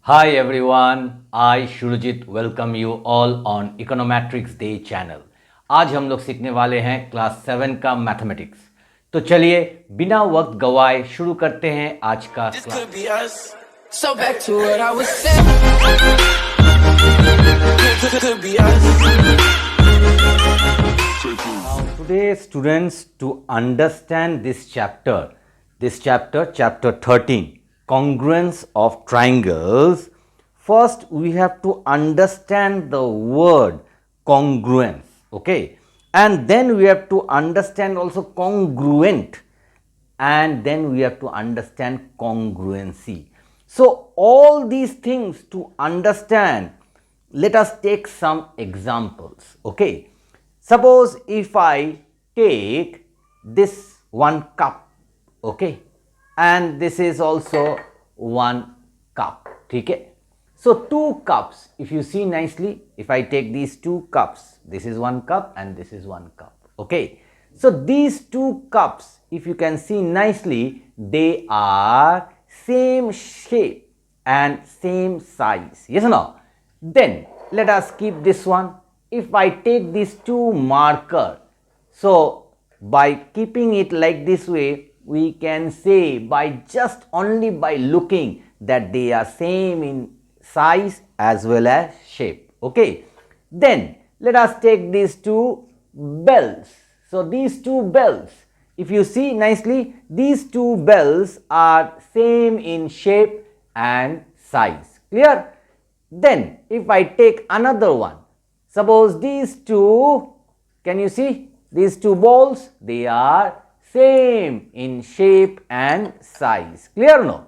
Hi everyone, I Shurujit welcome you all on Econometrics Day channel. आज हम लोग सीखने वाले हैं क्लास 7 का मैथमेटिक्स। तो चलिए बिना वक्त गवाए शुरू करते हैं आज का class. So back to what I was saying. Could be us. Now today students, to understand this chapter, chapter 13, congruence of triangles, first we have to understand the word congruence, okay, and then we have to understand also congruent, and then we have to understand congruency. So all these things to understand, let us take some examples, okay. Suppose if I take this one cup, okay, and this is also one cup, okay. So two cups, if you see nicely, if I take these two cups, this is one cup and this is one cup, okay. So these two cups, if you can see nicely, they are same shape and same size, yes or no? Then let us keep this one. If I take these two marker, so by keeping it like this way, we can say by just only by looking that they are same in size as well as shape, okay. Then let us take these two bells. So these two bells, if you see nicely, these two bells are same in shape and size, clear? Then if I take another one, suppose these two, can you see these two balls, they are same in shape and size, clear or no?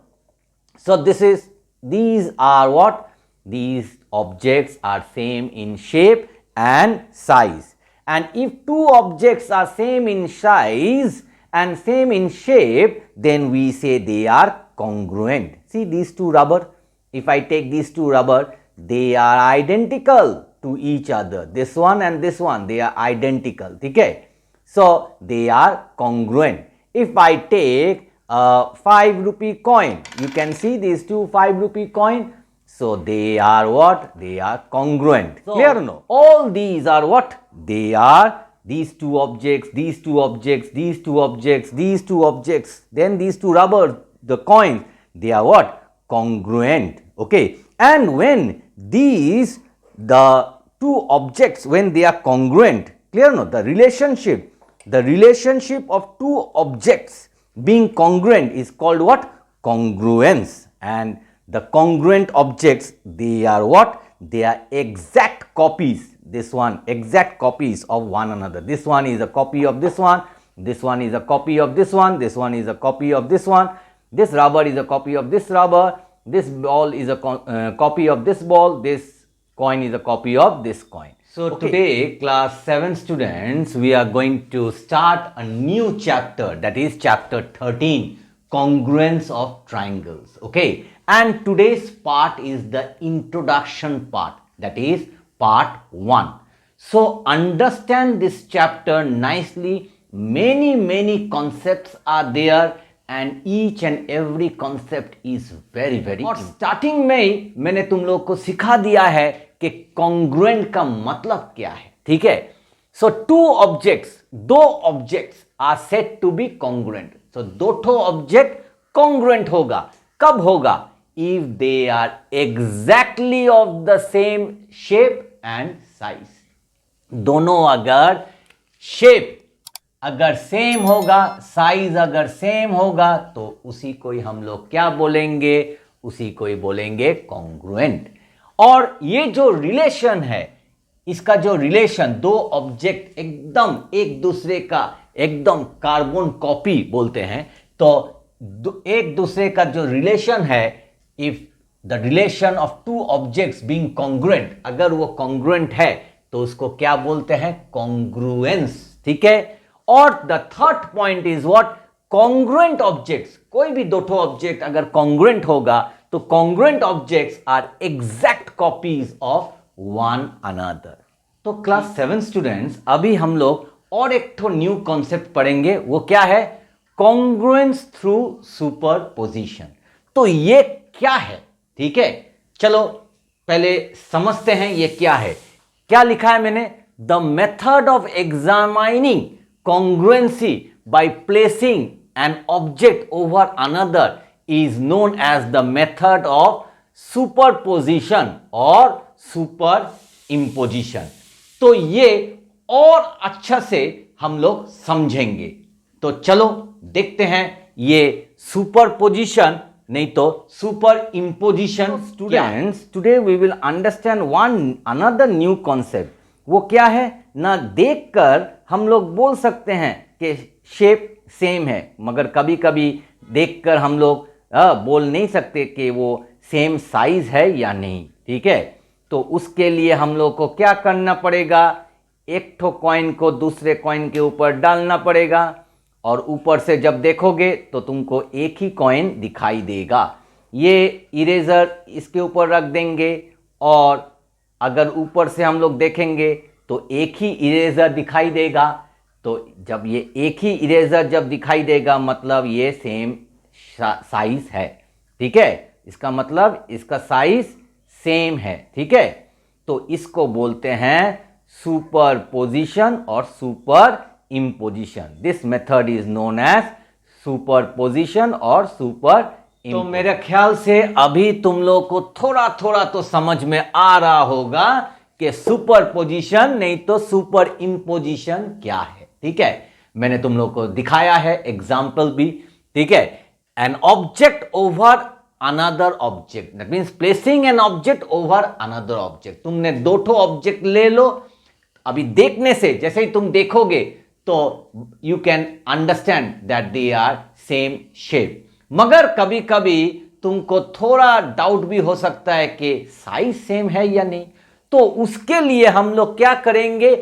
So these are what? These objects are same in shape and size, and if two objects are same in size and same in shape, then we say they are congruent. See these two rubber, if I take these two rubber, they are identical to each other. This one and this one, they are identical, okay. So they are congruent. If I take a 5 rupee coin, you can see these two 5 rupee coin, so they are what? They are congruent, so, clear or no? All these are what? They are these two objects, these two objects, these two objects, these two objects, then these two rubber, the coins, they are what? Congruent, okay. And when these, the two objects, when they are congruent, clear or no? The relationship of two objects being congruent is called what? Congruence. And the congruent objects, they are what? They are exact copies. This one, exact copies of one another. This one is a copy of this one. This one is a copy of this one. This one is a copy of this one. This rubber is a copy of this rubber. This ball is a copy of this ball. This coin is a copy of this coin. So today, class 7 students, we are going to start a new chapter, that is chapter 13, congruence of triangles, okay. And today's part is the introduction part, that is part 1. So understand this chapter nicely. Many concepts are there and each and every concept is very और starting में ही मैंने तुम लोग को सिखा दिया है कि कॉन्ग्रुएंट का मतलब क्या है, ठीक है. सो टू ऑब्जेक्ट्स, दो objects are said to be congruent. So दो ठो ऑब्जेक्ट कॉन्ग्रुएंट होगा. कब होगा? If they are exactly of the same shape and size. दोनों अगर शेप अगर सेम होगा, साइज अगर सेम होगा, तो उसी को ही हम लोग क्या बोलेंगे? उसी को ही बोलेंगे कॉन्ग्रुएंट. और ये जो रिलेशन है, इसका जो रिलेशन, दो ऑब्जेक्ट एकदम एक दूसरे का एकदम कार्बन कॉपी बोलते हैं, तो एक दूसरे का जो रिलेशन है, if the relation of two objects being congruent, अगर वो कॉन्ग्रुएंट है तो उसको क्या बोलते हैं? कॉन्ग्रुएंस, ठीक है. और the third point is what? Congruent objects. कोई भी दो ठो ऑब्जेक्ट अगर कॉन्ग्रुएंट होगा तो congruent objects are exact copies of one another. तो क्लास 7 स्टूडेंट्स, अभी हम लोग और एक ठो न्यू कॉन्सेप्ट पढ़ेंगे. वो क्या है? Congruence through superposition. तो ये क्या है? ठीक है, चलो पहले समझते हैं ये क्या है। क्या लिखा है मैंने? The method of examining congruency by placing an object over another is known as the method of superposition और सुपर इम्पोजिशन। तो ये और अच्छा से हम लोग समझेंगे। तो चलो देखते हैं ये सुपरपोजिशन नहीं तो superimposition. Students, today we will understand one another new concept. वो क्या है ना, देखकर हम लोग बोल सकते हैं कि शेप सेम है, मगर कभी कभी देखकर हम लोग बोल नहीं सकते कि वो सेम साइज है या नहीं। ठीक है, तो उसके लिए हम लोग को क्या करना पड़ेगा? एक ठो कॉइन को दूसरे कॉइन के ऊपर डालना पड़ेगा और ऊपर से जब देखोगे तो तुमको एक ही कॉइन दिखाई देगा। ये इरेजर इसके ऊपर रख देंगे और अगर ऊपर से हम लोग देखेंगे तो एक ही इरेजर दिखाई देगा। तो जब ये एक ही इरेजर जब दिखाई देगा मतलब ये सेम साइज है। ठीक है, इसका मतलब इसका साइज सेम है। ठीक है, तो इसको बोलते हैं सुपरपोजिशन और superimposition. This method is known as superposition और सुपर। तो मेरे ख्याल से अभी तुम लोग को थोड़ा थोड़ा तो समझ में आ रहा होगा कि सुपरपोजिशन नहीं तो सुपर इम्पोजिशन क्या है। ठीक है, मैंने तुम लोग को दिखाया है एग्जाम्पल भी। ठीक है, N object over another object, that means placing an object over another object. तुमने दो ठो ऑब्जेक्ट ले लो, अभी देखने से जैसे ही तुम देखोगे तो you can understand that they are same shape. मगर कभी कभी तुमको थोड़ा डाउट भी हो सकता है कि साइज सेम है या नहीं। तो उसके लिए हम लोग क्या करेंगे?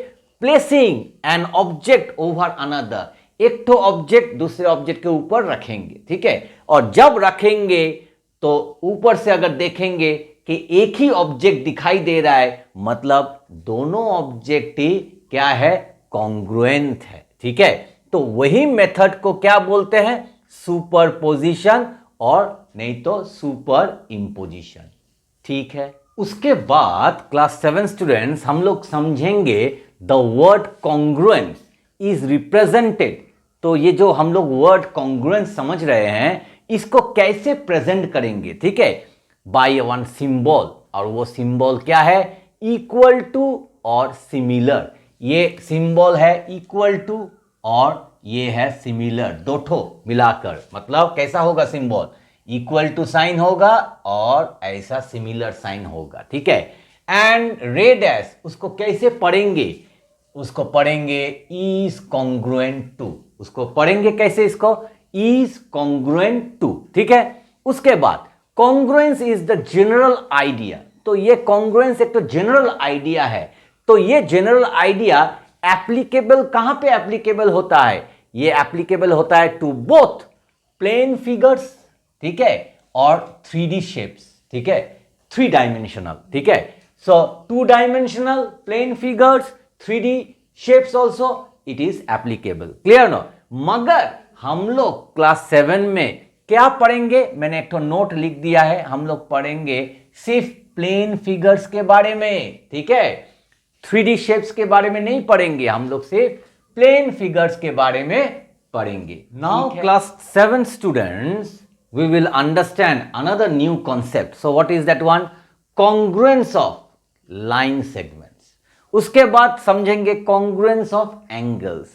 Placing an object over another, एक तो ऑब्जेक्ट दूसरे ऑब्जेक्ट के ऊपर रखेंगे। ठीक है, और जब रखेंगे तो ऊपर से अगर देखेंगे कि एक ही ऑब्जेक्ट दिखाई दे रहा है मतलब दोनों ऑब्जेक्ट ही क्या है? कॉन्ग्रुएंट है। ठीक है, तो वही मेथड को क्या बोलते हैं? सुपरपोजिशन और नहीं तो सुपर इम्पोजिशन। ठीक है, उसके बाद क्लास 7 स्टूडेंट्स हम लोग समझेंगे the word congruence is represented. तो ये जो हम लोग वर्ड कॉन्ग्रुएंस समझ रहे हैं इसको कैसे प्रेजेंट करेंगे? ठीक है, बाय वन सिंबल, और वो सिंबल क्या है? इक्वल टू और सिमिलर। ये सिंबल है इक्वल टू और ये है सिमिलर, दो ठो मिलाकर। मतलब कैसा होगा सिंबल? इक्वल टू साइन होगा और ऐसा सिमिलर साइन होगा। ठीक है, एंड रे डैश उसको कैसे पढ़ेंगे? उसको पढ़ेंगे इज कॉन्ग्रुएंट टू। उसको पढ़ेंगे कैसे? इसको इज कॉन्ग्रुएंट टू। ठीक है, उसके बाद congruence is the general idea. तो ये कॉन्ग्रुएंस एक तो जनरल आइडिया है। तो ये जनरल आइडिया एप्लीकेबल कहां पे एप्लीकेबल होता है? ये एप्लीकेबल होता है टू बोथ प्लेन फिगर्स, ठीक है, और 3D शेप्स। ठीक है, 3 डायमेंशनल। ठीक है, so 2 dimensional plane figures, 3D shapes also it is applicable. Clear no? मगर हम लोग क्लास 7 में क्या पढ़ेंगे? मैंने एक तो नोट लिख दिया है, हम लोग पढ़ेंगे सिर्फ प्लेन फिगर्स के बारे में। ठीक है, 3D शेप्स के बारे में नहीं पढ़ेंगे, हम लोग सिर्फ प्लेन फिगर्स के बारे में पढ़ेंगे। Now class 7 students we will understand another new concept. So what is that one? Congruence of line segments. उसके बाद समझेंगे congruence of angles.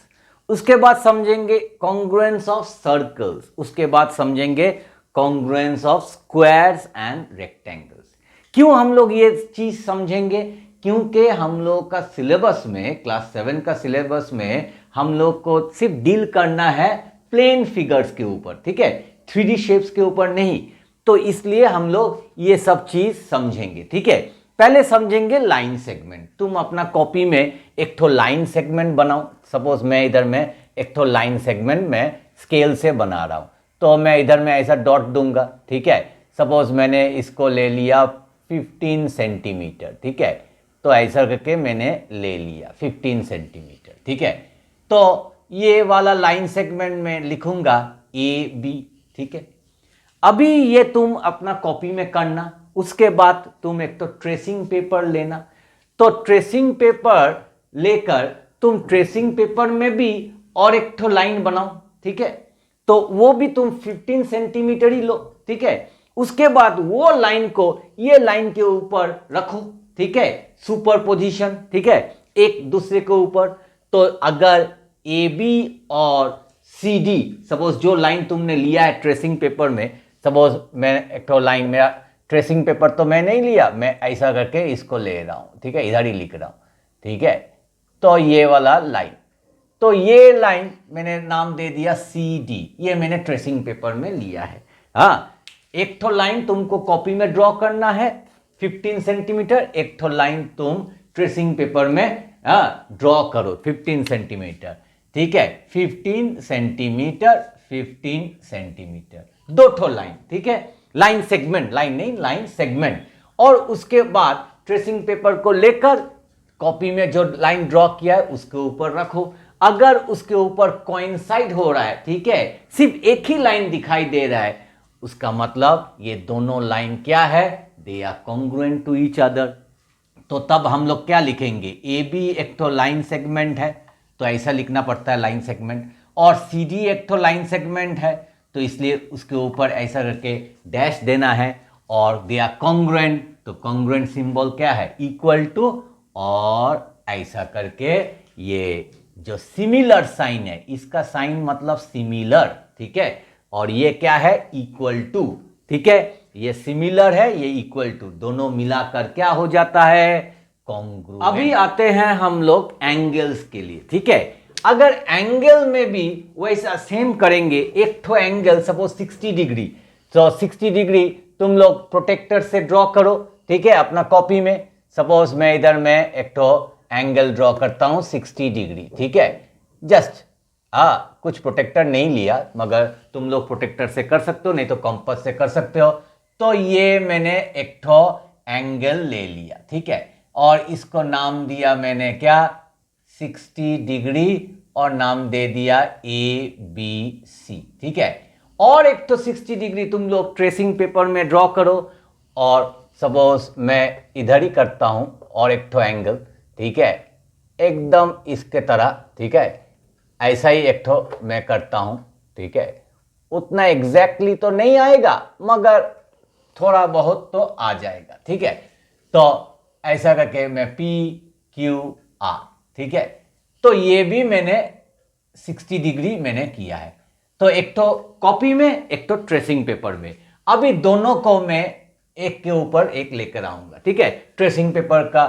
उसके बाद समझेंगे congruence of circles. उसके बाद समझेंगे congruence of squares and rectangles. क्यों हम लोग ये चीज समझेंगे? क्योंकि हम लोग का सिलेबस में, क्लास 7 का सिलेबस में हम लोग को सिर्फ डील करना है प्लेन फिगर्स के ऊपर। ठीक है, 3D शेप्स के ऊपर नहीं। तो इसलिए हम लोग ये सब चीज समझेंगे। ठीक है, पहले समझेंगे लाइन सेगमेंट। तुम अपना कॉपी में एक ठो लाइन सेगमेंट बनाओ। सपोज मैं इधर में एक ठो लाइन सेगमेंट में स्केल से बना रहा हूं, तो मैं इधर में ऐसा डॉट दूंगा। ठीक है, सपोज मैंने इसको ले लिया 15 सेंटीमीटर। ठीक है, तो ऐसा करके मैंने ले लिया 15 सेंटीमीटर। ठीक है, तो ये वाला लाइन सेगमेंट में लिखूंगा AB। ठीक है, अभी ये तुम अपना कॉपी में करना। उसके बाद तुम एक तो ट्रेसिंग पेपर लेना। तो ट्रेसिंग पेपर लेकर तुम ट्रेसिंग पेपर में भी और एक तो लाइन बनाओ, ठीक है। तो वो भी तुम 15 सेंटीमीटर ही लो, ठीक है। उसके बाद वो लाइन को ये लाइन के ऊपर रखो, ठीक है, सुपर पोजिशन, ठीक है, एक दूसरे के ऊपर। तो अगर ए बी और सी डी, सपोज जो लाइन तुमने लिया है ट्रेसिंग पेपर में, सपोज मैं एक तो लाइन, मेरा ट्रेसिंग पेपर तो मैं नहीं लिया, मैं ऐसा करके इसको ले रहा हूं, ठीक है, इधर ही लिख रहा हूं, ठीक है। तो ये वाला लाइन, तो ये लाइन मैंने नाम दे दिया सी डी, ये मैंने ट्रेसिंग पेपर में लिया है। हाँ, एक तो लाइन तुमको कॉपी में ड्रॉ करना है 15 सेंटीमीटर, एक तो लाइन तुम ट्रेसिंग पेपर में ड्रॉ करो 15 सेंटीमीटर, ठीक है, 15 सेंटीमीटर 15 सेंटीमीटर, दो ठो लाइन, ठीक है, लाइन सेगमेंट, लाइन नहीं, लाइन सेगमेंट। और उसके बाद ट्रेसिंग पेपर को लेकर कॉपी में जो लाइन ड्रॉ किया है उसके ऊपर रखो। अगर उसके ऊपर कोइंसाइड हो रहा है, ठीक है, सिर्फ एक ही लाइन दिखाई दे रहा है, उसका मतलब ये दोनों लाइन क्या है, they are congruent to each other. तो तब हम लोग क्या लिखेंगे, ए बी एक तो लाइन सेगमेंट है, तो ऐसा लिखना पड़ता है लाइन सेगमेंट, और सी डी एक तो लाइन सेगमेंट है, तो इसलिए उसके ऊपर ऐसा करके डैश देना है, और दे आर कॉन्ग्रुएंट, तो कॉन्ग्रुएंट सिंबल क्या है, इक्वल टू, और ऐसा करके ये जो सिमिलर साइन है, इसका साइन मतलब सिमिलर, ठीक है, और ये क्या है, इक्वल टू, ठीक है, ये सिमिलर है, ये इक्वल टू, दोनों मिलाकर क्या हो जाता है, कॉन्ग्रुएंट। अभी आते हैं हम लोग एंगल्स के लिए, ठीक है। अगर एंगल में भी वैसा सेम करेंगे, एक तो एंगल सपोज 60 डिग्री, तो 60 डिग्री तुम लोग प्रोटेक्टर से ड्रॉ करो, ठीक है, अपना कॉपी में। सपोज मैं इधर में एक तो एंगल ड्रॉ करता हूं 60 डिग्री, ठीक है, जस्ट कुछ प्रोटेक्टर नहीं लिया, मगर तुम लोग प्रोटेक्टर से कर सकते हो, नहीं तो कंपास से कर सकते हो। तो ये मैंने एक तो एंगल ले लिया, ठीक है, और इसको नाम दिया मैंने क्या, 60 डिग्री, और नाम दे दिया ए बी सी, ठीक है। और एक तो 60 डिग्री तुम लोग ट्रेसिंग पेपर में ड्रॉ करो, और सपोज मैं इधर ही करता हूं, और एक तो एंगल, ठीक है, एकदम इसके तरह, ठीक है, ऐसा ही एक तो मैं करता हूं, ठीक है, उतना एग्जैक्टली तो नहीं आएगा, मगर थोड़ा बहुत तो आ जाएगा, ठीक है। तो ऐसा करके मैं पी क्यू आर, ठीक है, तो ये भी मैंने 60 डिग्री मैंने किया है। तो एक तो कॉपी में, एक तो ट्रेसिंग पेपर में। अभी दोनों को मैं एक के ऊपर एक लेकर आऊंगा, ठीक है। ट्रेसिंग पेपर का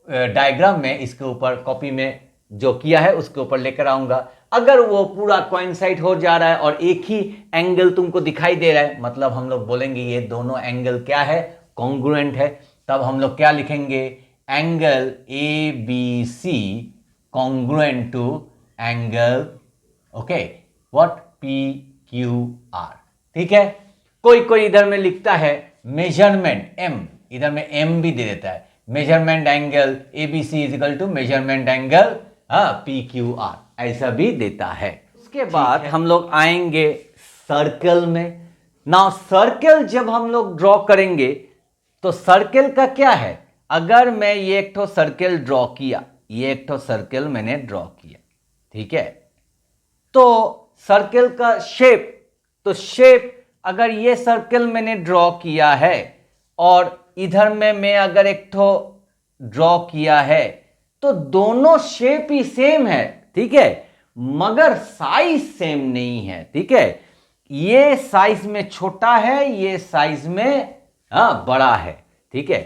डायग्राम में इसके ऊपर कॉपी में जो किया है उसके ऊपर लेकर आऊंगा। अगर वो पूरा कोइंसाइड हो जा रहा है और एक ही एंगल तुमको दिखाई दे रहा है, मतलब हम लोग बोलेंगे ये दोनों एंगल क्या है, कॉन्ग्रुएंट है। तब हम लोग क्या लिखेंगे, angle A B C congruent to angle, okay, what, P Q R, ठीक है। कोई कोई इधर में लिखता है मेजरमेंट एम, इधर में एम भी दे देता है, measurement angle A B C is equal to measurement angle P Q R, ऐसा भी देता है। उसके बाद हम लोग आएंगे सर्कल में। नाउ सर्कल जब हम लोग ड्रॉ करेंगे, तो सर्कल का क्या है, अगर मैं ये एक तो सर्कल ड्रॉ किया, ये एक तो सर्कल मैंने ड्रॉ किया, ठीक है, तो सर्कल का शेप, तो शेप अगर ये सर्कल मैंने ड्रॉ किया है, और इधर में मैं अगर एक तो ड्रॉ किया है, तो दोनों शेप ही सेम है, ठीक है, मगर साइज सेम नहीं है, ठीक है। ये साइज में छोटा है, ये साइज में बड़ा है, ठीक है।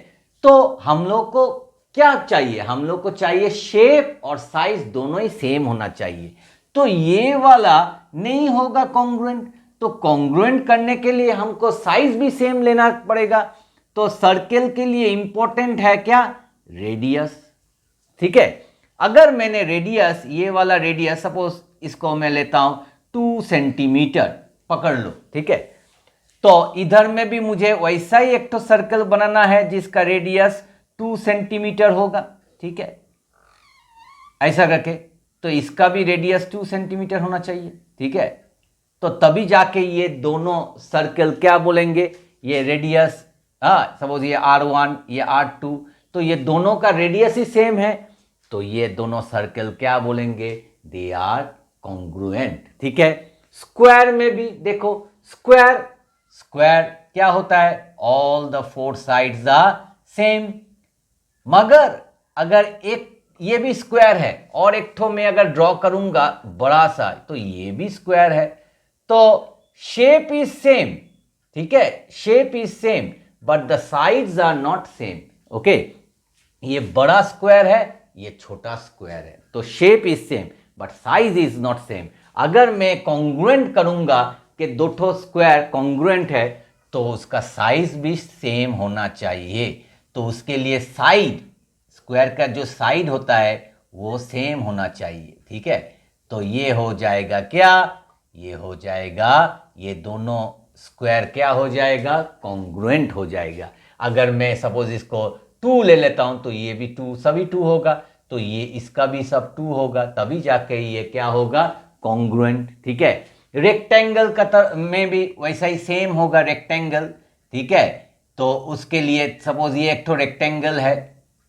तो हम लोग को क्या चाहिए, हम लोग को चाहिए शेप और साइज दोनों ही सेम होना चाहिए। तो ये वाला नहीं होगा कॉन्ग्रुएंट, तो कॉन्ग्रुएंट करने के लिए हमको साइज भी सेम लेना पड़ेगा। तो सर्कल के लिए इंपॉर्टेंट है क्या, रेडियस, ठीक है। अगर मैंने रेडियस, ये वाला रेडियस, सपोज इसको मैं लेता हूं 2 सेंटीमीटर, पकड़ लो, ठीक है। तो इधर में भी मुझे वैसा ही एक तो सर्कल बनाना है जिसका रेडियस 2 सेंटीमीटर होगा, ठीक है, ऐसा करके। तो इसका भी रेडियस 2 सेंटीमीटर होना चाहिए, ठीक है। तो तभी जाके ये दोनों सर्कल क्या बोलेंगे, ये रेडियस हाँ, सपोज ये R1 ये R2, तो ये दोनों का रेडियस ही सेम है, तो ये दोनों सर्कल क्या बोलेंगे, दे आर कॉन्ग्रुएंट। ठीक है, स्क्वायर में भी देखो, स्क्वायर स्क्वायर क्या होता है, all the four sides are same. मगर अगर एक ये भी स्क्वायर है और एक ठो मैं अगर ड्रॉ करूंगा बड़ा सा, तो ये भी स्क्वायर है, तो शेप इज सेम। ठीक है, shape is same but the sides are not same. Okay, ये बड़ा स्क्वायर है, ये छोटा स्क्वायर है, तो shape is same but size is not same. अगर मैं कॉन्ग्रुएंट करूंगा कि दो ठो स्क्वायर कॉन्ग्रुएंट है, तो उसका साइज भी सेम होना चाहिए। तो उसके लिए साइड, स्क्वायर का जो साइड होता है वो सेम होना चाहिए। ठीक है, तो ये हो जाएगा क्या, ये हो जाएगा, ये दोनों स्क्वायर क्या हो जाएगा, कॉन्ग्रुएंट हो जाएगा। अगर मैं सपोज इसको 2 ले लेता हूं, तो ये भी 2, सभी 2 होगा, तो ये इसका भी सब 2 होगा, तभी जाके ये क्या होगा, कॉन्ग्रुएंट। ठीक है, रेक्टेंगल का में भी वैसा ही सेम होगा, रेक्टेंगल। ठीक है, तो उसके लिए सपोज ये एक तो रेक्टेंगल है,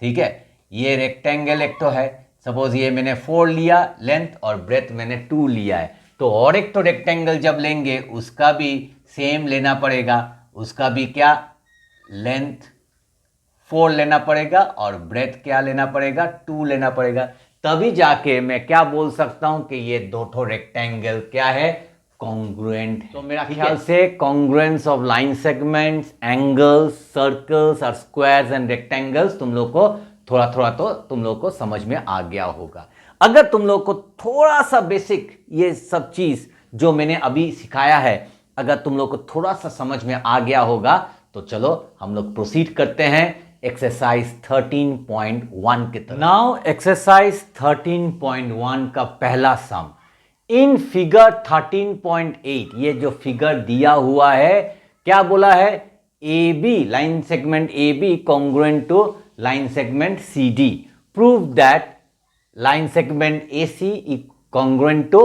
ठीक है, ये रेक्टेंगल एक तो है, सपोज ये मैंने 4 लिया लेंथ और ब्रेथ मैंने 2 लिया है, तो और एक तो रेक्टेंगल जब लेंगे उसका भी सेम लेना पड़ेगा, उसका भी क्या लेंथ 4 लेना पड़ेगा और ब्रेथ क्या लेना पड़ेगा, 2 लेना पड़ेगा, तभी जाके मैं क्या बोल सकता हूं कि ये दो ठो रेक्टेंगल क्या है, कॉन्ग्रुएंट है। तो मेरा ख्याल से congruence of line segments, angles, circles और स्क्वायर्स एंड रेक्टेंगल्स तुम लोग को थोड़ा थोड़ा तो तुम लोग को समझ में आ गया होगा। अगर तुम लोग को थोड़ा सा बेसिक ये सब चीज जो मैंने अभी सिखाया है, अगर तुम लोग को थोड़ा सा समझ में आ गया होगा, तो चलो हम लोग प्रोसीड करते हैं एक्सरसाइज 13.1 की तरफ। नाउ एक्सरसाइज 13.1 का पहला सम इन फिगर 13.8, ये जो फिगर दिया हुआ है क्या बोला है, A B line segment A B congruent to line segment C D, prove that line segment A C congruent to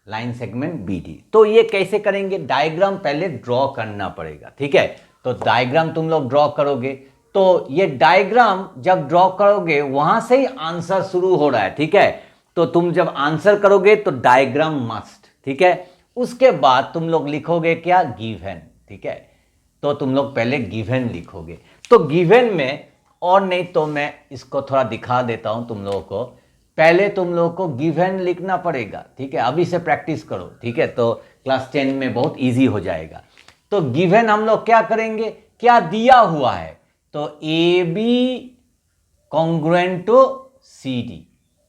line segment B D. तो ये कैसे करेंगे, डायग्राम पहले ड्रॉ करना पड़ेगा। ठीक है, तो डायग्राम तुम लोग ड्रॉ करोगे, तो ये डायग्राम जब ड्रॉ करोगे वहां से ही आंसर शुरू हो रहा है। ठीक है, तो तुम जब आंसर करोगे तो डायग्राम मस्ट। ठीक है, उसके बाद तुम लोग लिखोगे क्या, गिवन। ठीक है, तो तुम लोग पहले गिवन लिखोगे, तो गिवन में, और नहीं तो मैं इसको थोड़ा दिखा देता हूं तुम लोगों को, पहले तुम लोगों को गिवन लिखना पड़ेगा। ठीक है, अभी से प्रैक्टिस करो। ठीक है, तो क्लास 10 में बहुत इजी हो जाएगा। तो गिवन हम लोग क्या करेंगे, क्या दिया हुआ है, तो A B congruent to C D,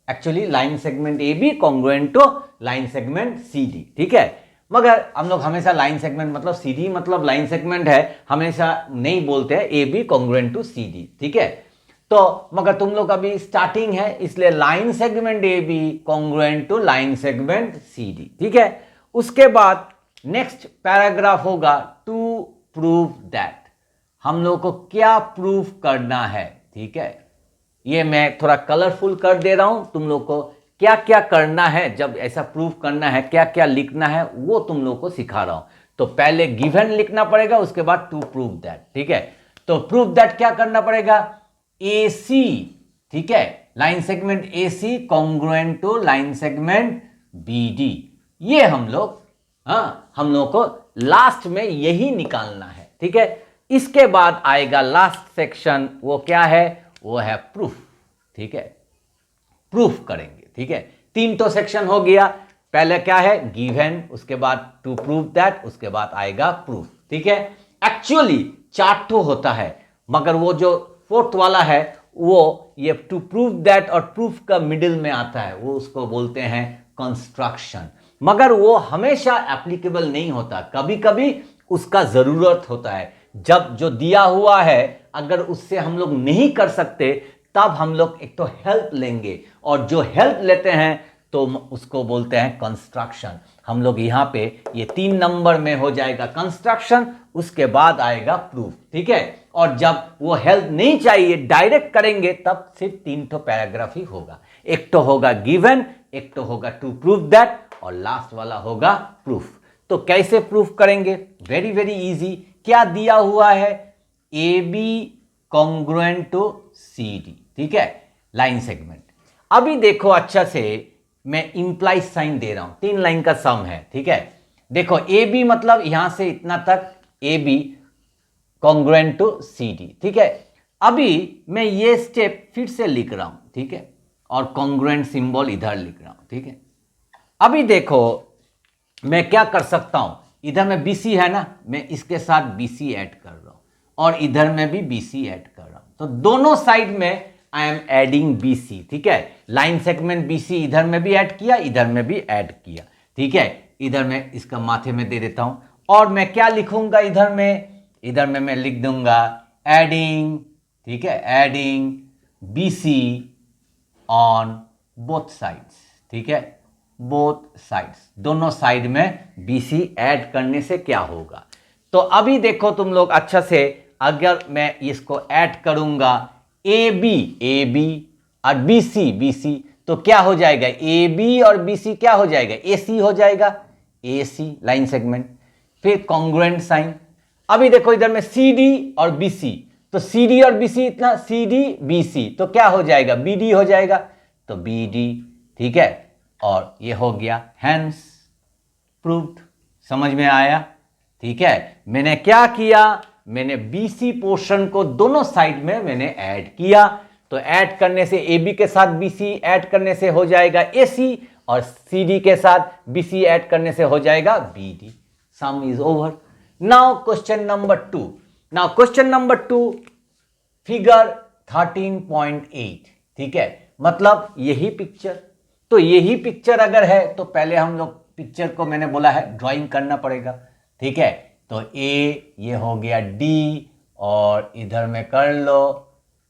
actually line segment A B congruent to line segment C D. ठीक है, मगर हम लोग हमेशा लाइन सेगमेंट मतलब सी डी मतलब लाइन सेगमेंट है, हमेशा नहीं बोलते हैं A B congruent to C D. ठीक है, तो मगर तुम लोग अभी स्टार्टिंग है, इसलिए line segment A B congruent to line segment C D. ठीक है, उसके बाद नेक्स्ट पैराग्राफ होगा टू प्रूव दैट, हम लोग को क्या प्रूव करना है। ठीक है, ये मैं थोड़ा कलरफुल कर दे रहा हूं, तुम लोग को क्या क्या करना है, जब ऐसा प्रूव करना है क्या क्या लिखना है वो तुम लोग को सिखा रहा हूं। तो पहले गिवन लिखना पड़ेगा, उसके बाद टू प्रूव दैट। ठीक है, तो प्रूव दैट क्या करना पड़ेगा, ए सी, ठीक है, line segment A C congruent to line segment B D, ये हम लोग हम लोग को लास्ट में यही निकालना है। ठीक है, इसके बाद आएगा लास्ट सेक्शन, वो क्या है, वो है प्रूफ। ठीक है, प्रूफ करेंगे। ठीक है, 3 तो सेक्शन हो गया, पहले क्या है गिवन, उसके बाद टू प्रूव दैट, उसके बाद आएगा प्रूफ। ठीक है, एक्चुअली 4 तो होता है, मगर वो जो 4th वाला है वो ये टू प्रूव दैट और प्रूफ का मिडिल में आता है, वो उसको बोलते हैं कंस्ट्रक्शन, मगर वो हमेशा एप्लीकेबल नहीं होता, कभी कभी उसका जरूरत होता है। जब जो दिया हुआ है अगर उससे हम लोग नहीं कर सकते, तब हम लोग एक तो हेल्प लेंगे, और जो हेल्प लेते हैं तो उसको बोलते हैं कंस्ट्रक्शन। हम लोग यहाँ पे ये 3 नंबर में हो जाएगा कंस्ट्रक्शन, उसके बाद आएगा प्रूफ। ठीक है, और जब वो हेल्प नहीं चाहिए डायरेक्ट करेंगे तब सिर्फ 3 तो पैराग्राफ ही होगा, एक तो होगा गिवन, एक तो होगा टू प्रूव दैट, और लास्ट वाला होगा प्रूफ। तो कैसे प्रूफ करेंगे, वेरी वेरी इजी। क्या दिया हुआ है, A B congruent to C D, ठीक है, लाइन सेगमेंट। अभी देखो अच्छा से, मैं इंप्लाइज साइन दे रहा हूं, 3 लाइन का सम है, ठीक है। देखो ए बी मतलब यहां से इतना तक A B congruent to C D, ठीक है। अभी मैं ये स्टेप फिर से लिख रहा हूं, ठीक है, और कॉन्ग्रुएंट सिंबल इधर लिख रहा हूं, ठीक है। अभी देखो मैं क्या कर सकता हूं, इधर में BC है ना, मैं इसके साथ BC ऐड कर रहा हूं और इधर में भी BC ऐड कर रहा हूं, तो दोनों साइड में आई एम एडिंग BC, ठीक है। लाइन सेगमेंट BC इधर में भी ऐड किया, इधर में भी ऐड किया, ठीक है। इधर में इसका माथे में दे देता हूं और मैं क्या लिखूंगा इधर में मैं लिख दूंगा एडिंग, ठीक है, adding BC on both sides, ठीक है, बोथ साइड्स, दोनों साइड में BC ऐड करने से क्या होगा। तो अभी देखो तुम लोग अच्छा से, अगर मैं इसको ऐड करूंगा AB और BC, तो क्या हो जाएगा, AB और BC क्या हो जाएगा, AC हो जाएगा, AC लाइन सेगमेंट। फिर कॉन्ग्रुएंट साइन। अभी देखो इधर में CD और BC, तो CD और BC इतना CD BC, तो क्या हो जाएगा, BD हो जाएगा, तो BD, ठीक है। और ये हो गया हैंस प्रूव्ड। समझ में आया, ठीक है। मैंने क्या किया, मैंने BC पोर्शन को दोनों साइड में मैंने ऐड किया, तो ऐड करने से AB के साथ BC ऐड करने से हो जाएगा AC और CD के साथ BC ऐड करने से हो जाएगा BD। Some is over. Now question number 2। Now question number 2 figure 13.8, ठीक है, मतलब यही पिक्चर। तो यही पिक्चर अगर है तो पहले हम लोग पिक्चर को, मैंने बोला है ड्राइंग करना पड़ेगा, ठीक है। तो ए, ये हो गया D और इधर में कर लो,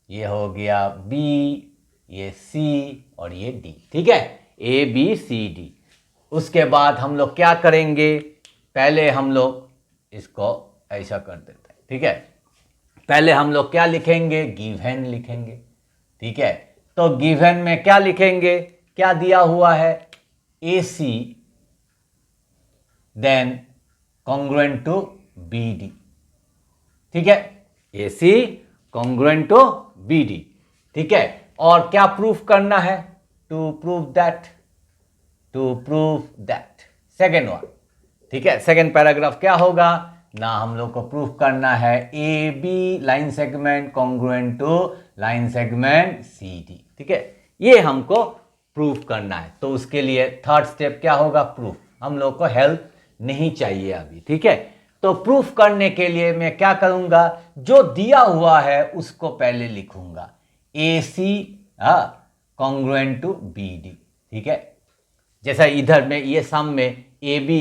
ये हो गया B, ये C और ये D, ठीक है, ABCD। उसके बाद हम लोग क्या करेंगे, पहले हम लोग इसको ऐसा कर देते हैं, ठीक है। पहले हम लोग क्या लिखेंगे, गिवन लिखेंगे, ठीक है। तो गिवन में क्या लिखेंगे, क्या दिया हुआ है, AC then congruent to BD, ठीक है, AC कॉन्ग्रुएंट टू BD, ठीक है। और क्या प्रूफ करना है, to prove that second one, ठीक है। सेकेंड पैराग्राफ क्या होगा ना, हम लोग को प्रूफ करना है AB line segment congruent to line segment CD, ठीक है, ये हमको प्रूफ करना है। तो उसके लिए थर्ड स्टेप क्या होगा, प्रूफ। हम लोग को हेल्प नहीं चाहिए अभी, ठीक है। तो प्रूफ करने के लिए मैं क्या करूंगा, जो दिया हुआ है उसको पहले लिखूंगा, AC कॉन्ग्रुएंट टू BD, ठीक है। जैसा इधर में ये सम में AB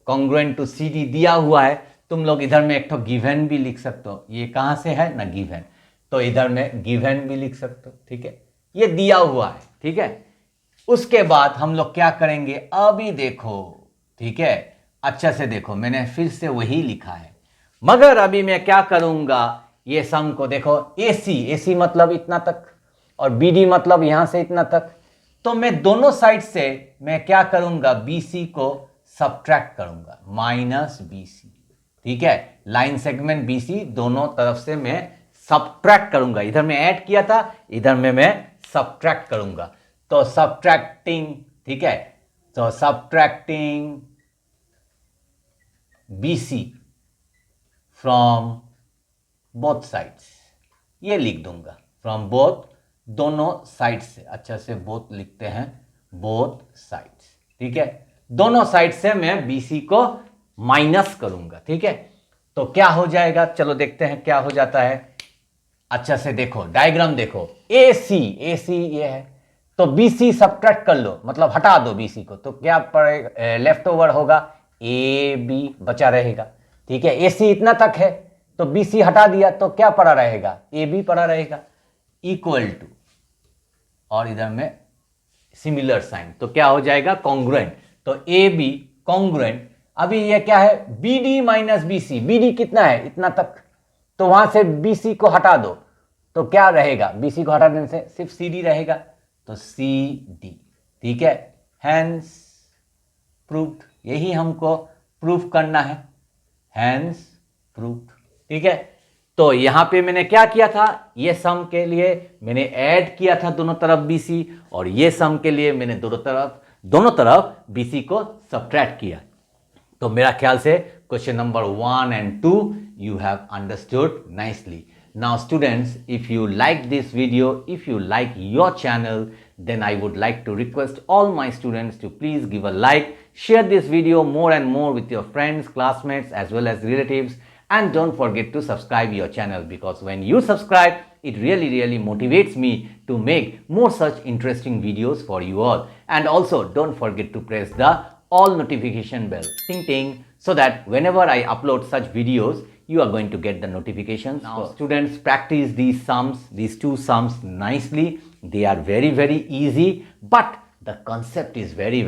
कॉन्ग्रुएंट टू CD दिया हुआ है, तुम लोग इधर में एक तो गिवन भी लिख सकते हो, ये कहां से है ना, गिवन, तो इधर में गिवन भी लिख सकते हो, ठीक है, ये दिया हुआ है, ठीक है। उसके बाद हम लोग क्या करेंगे, अभी देखो, ठीक है, अच्छा से देखो, मैंने फिर से वही लिखा है, मगर अभी मैं क्या करूंगा, ये सम को देखो, AC मतलब इतना तक और BD मतलब यहां से इतना तक, तो मैं दोनों साइड से मैं क्या करूंगा, BC को सब्ट्रैक्ट करूंगा, -BC, ठीक है। लाइन सेगमेंट BC दोनों तरफ से मैं सब्ट्रैक्ट करूंगा, इधर में ऐड किया था, इधर में मैं सब्ट्रैक्ट करूंगा, तो सब्ट्रैक्टिंग, ठीक है, तो subtracting BC from both sides, ये लिख दूंगा, फ्रॉम बोथ, दोनों साइड से, अच्छा से बोथ लिखते हैं, बोथ साइड्स, ठीक है, दोनों साइड से मैं BC को माइनस करूंगा, ठीक है। तो क्या हो जाएगा, चलो देखते हैं क्या हो जाता है। अच्छा से देखो, डायग्राम देखो, AC ये है, तो BC सब्ट्रैक्ट कर लो, मतलब हटा दो BC को, तो क्या पड़ेगा, लेफ्ट ओवर होगा, AB बचा रहेगा, ठीक है। AC इतना तक है, तो BC हटा दिया, तो क्या पड़ा रहेगा, AB पड़ा रहेगा, इक्वल टू, और इधर में सिमिलर साइन, तो क्या हो जाएगा, कॉन्ग्रुएंट, तो AB कॉन्ग्रुएंट। अभी ये क्या है, BD माइनस BC, BD कितना है, इतना तक, तो वहां से BC को हटा दो, तो क्या रहेगा, BC को हटा देने से सिर्फ CD रहेगा, तो CD, ठीक है, हैंस प्रूव्ड। यही हमको प्रूफ करना है, हैंस प्रूव्ड, ठीक है। तो यहां पे मैंने क्या किया था, ये सम के लिए मैंने ऐड किया था दोनों तरफ BC, और ये सम के लिए मैंने दोनों तरफ BC को सब्ट्रैक्ट किया। तो मेरा ख्याल से question number 1 and 2 you have understood nicely. Now students, if you like this video, if you like your channel, then I would like to request all my students to please give a like, share this video more and more with your friends, classmates as well as relatives, and don't forget to subscribe your channel, because when you subscribe, it really motivates me to make more such interesting videos for you all. And also don't forget to press the all notification bell, ting ting, so that whenever I upload such videos, you are going to get the notifications. Now students, practice these sums, these two sums nicely. They are very easy, but the concept is very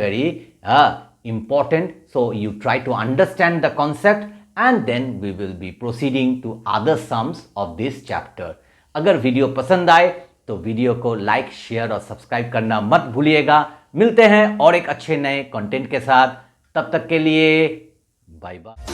important. So you try to understand the concept, and then we will be proceeding to other sums of this chapter. अगर video पसंद आए तो video को like, share और subscribe करना मत भूलिएगा। मिलते हैं और एक अच्छे नए कंटेंट के साथ, तब तक के लिए बाय बाय।